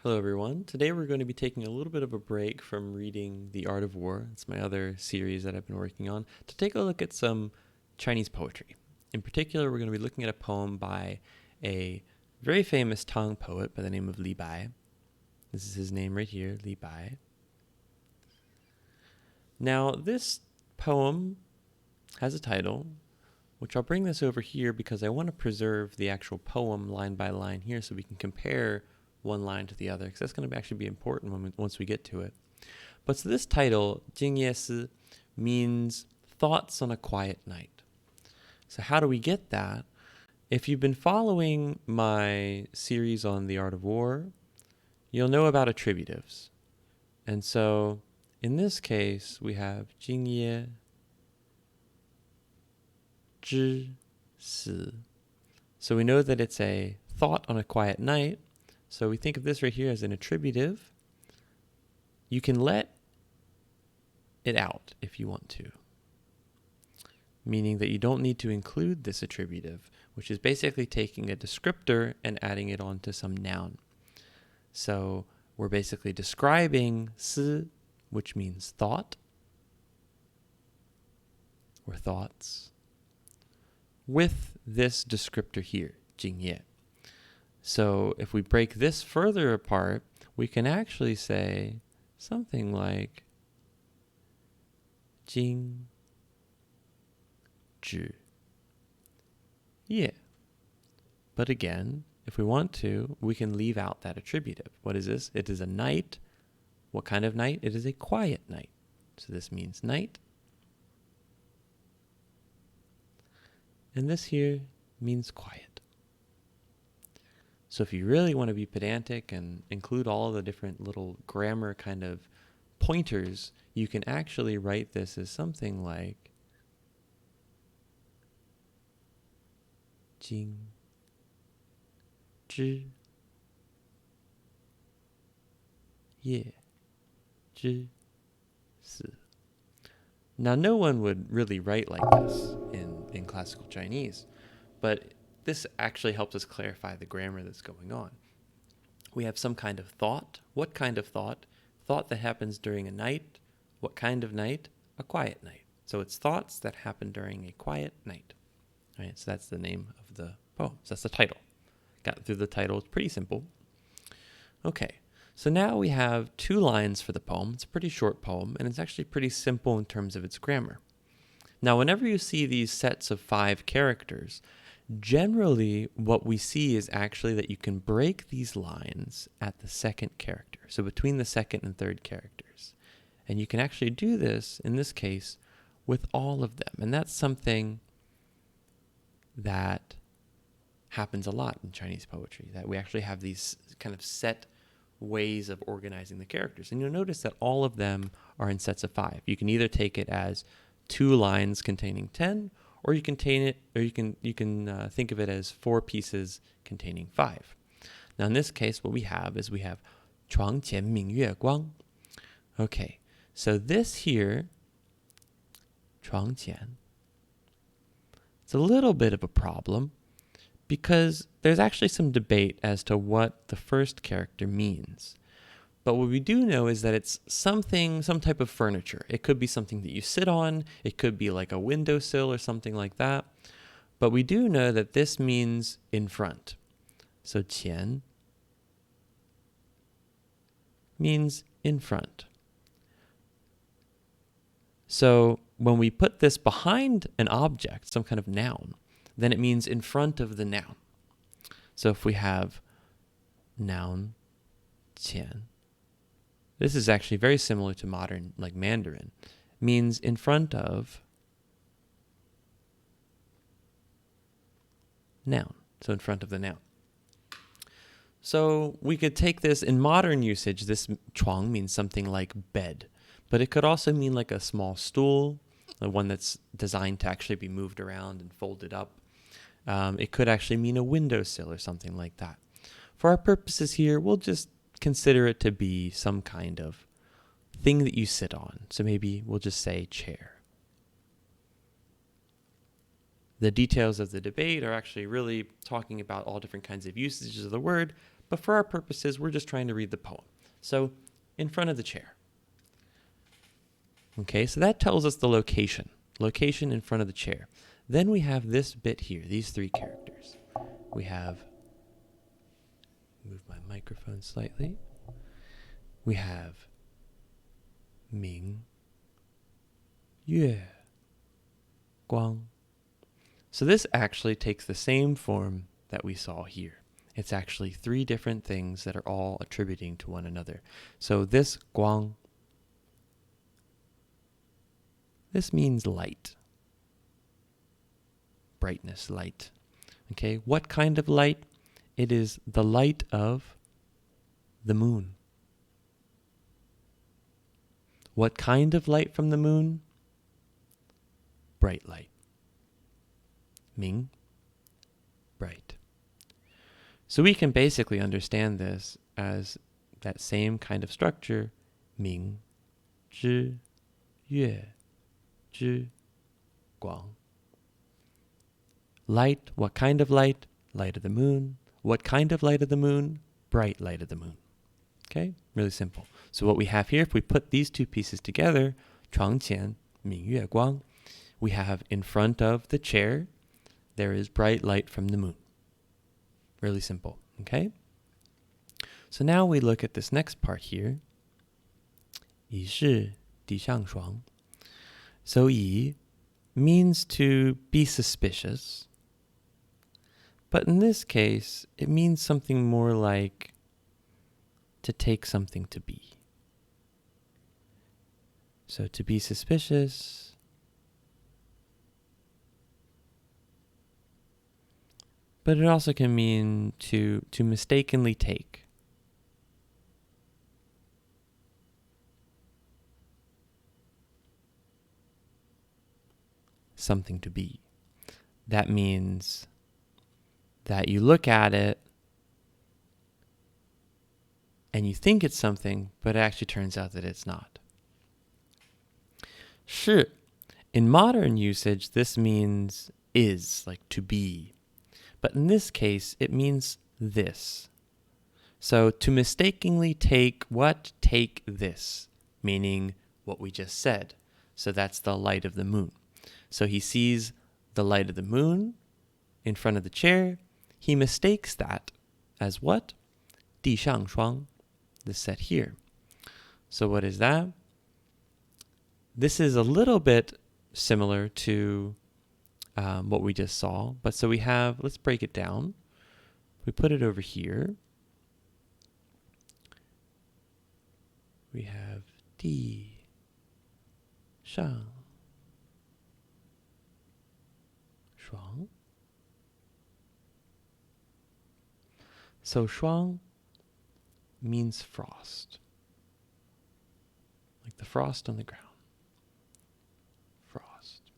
Hello everyone. Today we're going to be taking a little bit of a break from reading The Art of War. It's my other series that I've been working on to take a look at some Chinese poetry. In particular, we're going to be looking at a poem by a very famous Tang poet by the name of Li Bai. This is his name right here, Li Bai. Now, this poem has a title, which I'll bring this over here because I want to preserve the actual poem line by line here so we can compare one line to the other, because that's going to actually be important once we get to it. But so this title, 静夜思, means thoughts on a quiet night. So how do we get that? If you've been following my series on the art of war, you'll know about attributives. And so in this case, we have 静夜之思. So we know that it's a thought on a quiet night. So we think of this right here as an attributive. You can let it out if you want to, meaning that you don't need to include this attributive, which is basically taking a descriptor and adding it onto some noun. So we're basically describing 思, which means thought or thoughts, with this descriptor here, 静夜. So if we break this further apart, we can actually say something like 静止夜. But again, if we want to, we can leave out that attributive. What is this? It is a night. What kind of night? It is a quiet night. So this means night. And this here means quiet. So if you really want to be pedantic and include all of the different little grammar kind of pointers, you can actually write this as something like 静止夜之思. Now, no one would really write like this in classical Chinese, but this actually helps us clarify the grammar that's going on. We have some kind of thought. What kind of thought? Thought that happens during a night. What kind of night? A quiet night. So it's thoughts that happen during a quiet night. All right, so that's the name of the poem. So that's the title. Got through the title. It's pretty simple. Okay, so now we have 2 lines for the poem. It's a pretty short poem, and it's actually pretty simple in terms of its grammar. Now, whenever you see these sets of 5 characters, generally what we see is actually that you can break these lines at the second character, so between the second and third characters. And you can actually do this, in this case, with all of them. And that's something that happens a lot in Chinese poetry, that we actually have these kind of set ways of organizing the characters. And you'll notice that all of them are in sets of 5. You can either take it as 2 lines containing 10, or you can think of it as 4 pieces containing 5. Now in this case, what we have is we have 窗前明月光. Okay, so this here, 窗前, it's a little bit of a problem because there's actually some debate as to what the first character means. But what we do know is that it's some type of furniture. It could be something that you sit on. It could be like a windowsill or something like that. But we do know that this means in front. So 前 means in front. So when we put this behind an object, some kind of noun, then it means in front of the noun. So if we have noun 前, this is actually very similar to modern, like Mandarin. Means in front of noun. So in front of the noun. So we could take this in modern usage. This 床 means something like bed. But it could also mean like a small stool, the one that's designed to actually be moved around and folded up. It could actually mean a windowsill or something like that. For our purposes here, we'll just consider it to be some kind of thing that you sit on. So maybe we'll just say chair. The details of the debate are actually really talking about all different kinds of usages of the word, but for our purposes, we're just trying to read the poem. So, in front of the chair. Okay, so that tells us the location. Location in front of the chair. Then we have this bit here, these three characters. We have, move my microphone slightly. We have Ming, Yue, Guang. So this actually takes the same form that we saw here. It's actually three different things that are all attributing to one another. So this Guang, this means light. Brightness, light. Okay, what kind of light? It is the light of the moon. What kind of light from the moon? Bright light. Ming, bright. So we can basically understand this as that same kind of structure, Ming, Zhi, Yue, Zhi, Guang. Light, what kind of light? Light of the moon. What kind of light of the moon? Bright light of the moon. Okay, really simple. So what we have here, if we put these two pieces together, 窗前明月光, we have in front of the chair, there is bright light from the moon. Really simple, okay? So now we look at this next part here. 疑是地上霜. So 疑 means to be suspicious. But in this case, it means something more like to take something to be. So to be suspicious, but it also can mean to mistakenly take. Something to be. That means that you look at it and you think it's something, but it actually turns out that it's not. 是. In modern usage, this means is, like to be. But in this case, it means this. So to mistakenly take what? Take this, meaning what we just said. So that's the light of the moon. So he sees the light of the moon in front of the chair. He mistakes that as what? 地上霜, this set here. So what is that? This is a little bit similar to what we just saw. But so we have, let's break it down. We put it over here. We have 地上霜. So 霜 means frost. Like the frost on the ground. Frost.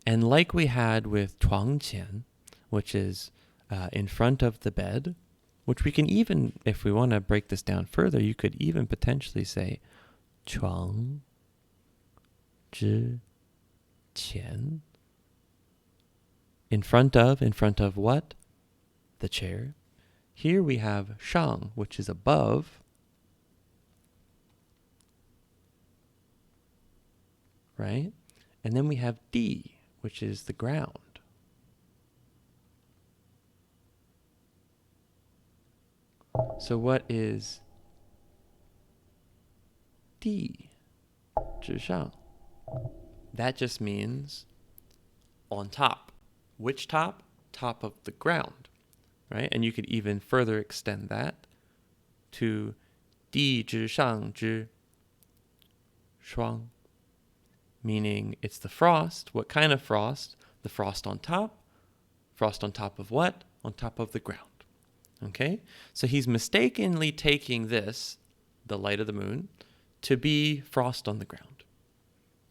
And like we had with 窗前, which is in front of the bed, which we can even, if we want to break this down further, you could even potentially say 床之前. In front of what? The chair. Here we have 上, which is above. Right? And then we have 地, which is the ground. So what is 地之上? That just means on top. Which top? Top of the ground. Right? And you could even further extend that to 地之上之霜. Meaning it's the frost. What kind of frost? The frost on top. Frost on top of what? On top of the ground. Okay? So he's mistakenly taking this, the light of the moon, to be frost on the ground.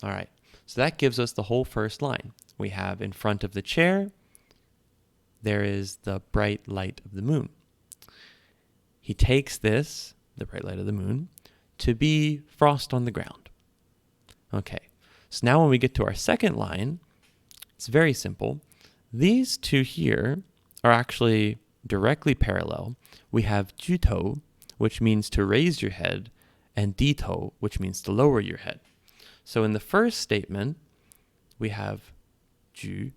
All right. So that gives us the whole first line. We have in front of the chair, there is the bright light of the moon. He takes this, the bright light of the moon, to be frost on the ground. Okay. So now when we get to our second line, it's very simple. These two here are actually directly parallel, we have 举头, which means to raise your head, and 低头, which means to lower your head. So in the first statement, we have 举,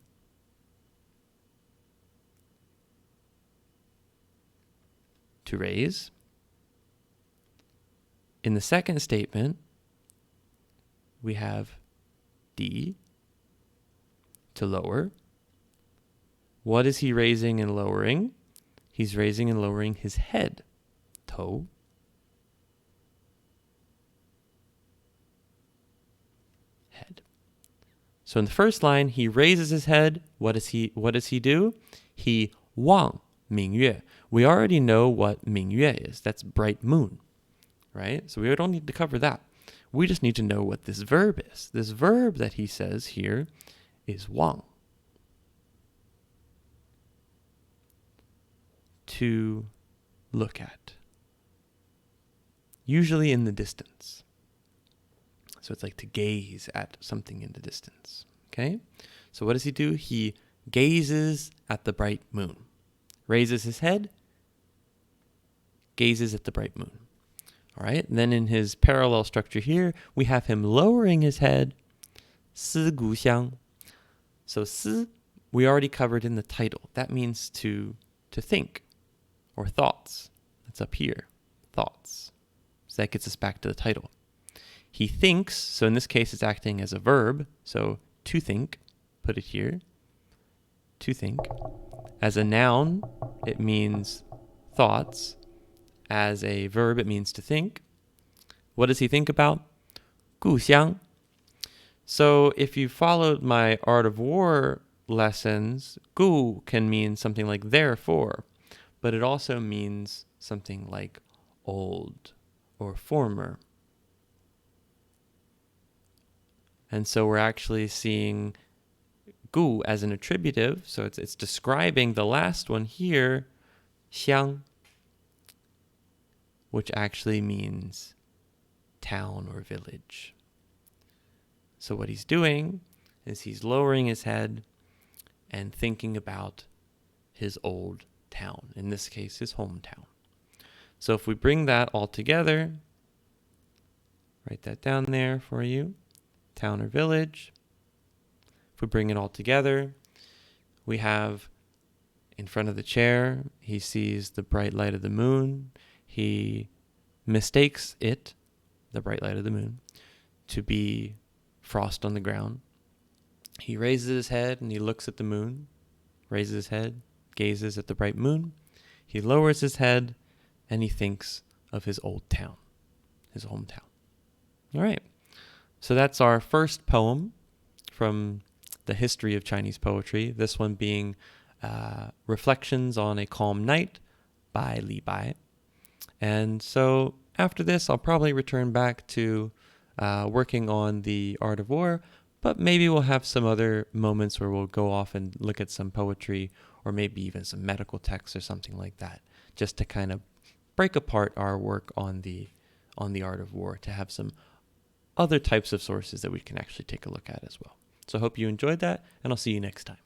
to raise. In the second statement, we have 低, to lower. What is he raising and lowering? He's raising and lowering his head. 头. Head. So in the first line, he raises his head. What does he do? He 望明月. We already know what 明月 is. That's bright moon, right? So we don't need to cover that. We just need to know what this verb is. This verb that he says here is 望. To look at. Usually in the distance. So it's like to gaze at something in the distance. Okay? So what does he do? He gazes at the bright moon. Raises his head. Gazes at the bright moon. All right? And then in his parallel structure here, we have him lowering his head. 思故鄉. So 思, we already covered in the title. That means to think. Or thoughts. That's up here. Thoughts. So that gets us back to the title. He thinks, so in this case it's acting as a verb. So to think, put it here. To think. As a noun, it means thoughts. As a verb, it means to think. What does he think about? 故鄉. So if you followed my Art of War lessons, 故 can mean something like therefore. But it also means something like old or former. And so we're actually seeing 故 as an attributive. So it's describing the last one here, 鄉, which actually means town or village. So what he's doing is he's lowering his head and thinking about his old town, in this case his hometown. So if we bring that all together, write that down there for you, town or village. If we bring it all together, we have in front of the chair, he sees the bright light of the moon. He mistakes it, the bright light of the moon, to be frost on the ground. He raises his head and he looks at the moon, raises his head, gazes at the bright moon. He lowers his head and he thinks of his old town, his hometown. All right. So that's our first poem from the history of Chinese poetry. This one being Reflections on a Calm Night by Li Bai. And so after this, I'll probably return back to working on the Art of War, but maybe we'll have some other moments where we'll go off and look at some poetry or maybe even some medical texts or something like that, just to kind of break apart our work on the Art of War, to have some other types of sources that we can actually take a look at as well. So I hope you enjoyed that, and I'll see you next time.